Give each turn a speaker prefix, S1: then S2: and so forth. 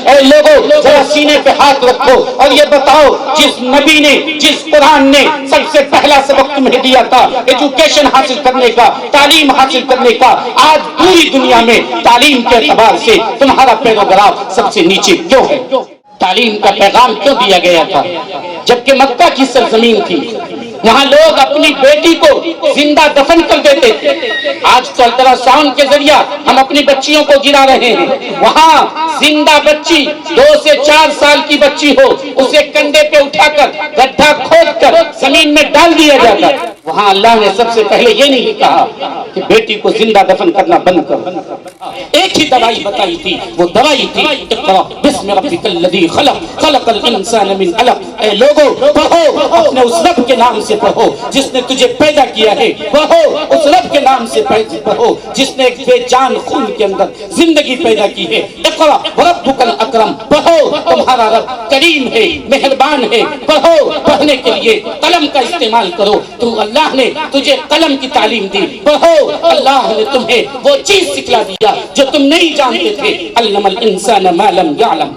S1: اے لوگوں ذرا سینے پہ ہاتھ رکھو اور یہ بتاؤ، جس نبی نے، جس قرآن نے سب سے پہلا سبق تمہیں دیا تھا ایجوکیشن حاصل کرنے کا، تعلیم حاصل کرنے کا، آج پوری دنیا میں تعلیم کے اعتبار سے تمہارا پیروگراف سب سے نیچے کیوں ہے؟ تعلیم کا پیغام کیوں دیا گیا تھا؟ جبکہ مکہ کی سرزمین تھی، وہاں لوگ اپنی بیٹی کو زندہ دفن کر دیتے تھے۔ آج تو الٹرا ساؤنڈ کے ذریعہ ہم اپنی بچیوں کو گرا رہے ہیں، وہاں زندہ بچی 2 سے 4 سال کی بچی ہو، اسے کندھے پہ اٹھا کر گڈھا کھود کر زمین میں ڈال دیا جاتا۔ وہاں اللہ نے سب سے پہلے یہ نہیں کہا کہ بیٹی کو زندہ دفن کرنا بند کرو، ایک ہی دوائی بتائی تھی، وہ دوائی تھی اقرأ بسم ربک الذی خلق خلق الانسان من علق۔ اے لوگوں پڑھو، اپنے اس رب کے نام سے پڑھو جس نے تجھے پیدا کیا ہے، پڑھو اس رب کے نام سے پڑھو جس نے ایک بے جان خون کے اندر زندگی پیدا کی ہے۔ اقرأ وربک الاکرم، پڑھو تمہارا رب کریم ہے، مہربان ہے، پڑھو، پڑھنے کے لیے قلم کا استعمال کرو، تو اللہ نے تجھے قلم کی تعلیم دی، پڑھو، اللہ نے تمہیں وہ چیز سکھلا دیا جو تم نہیں جانتے تھے، علم الانسان ما لم یعلم۔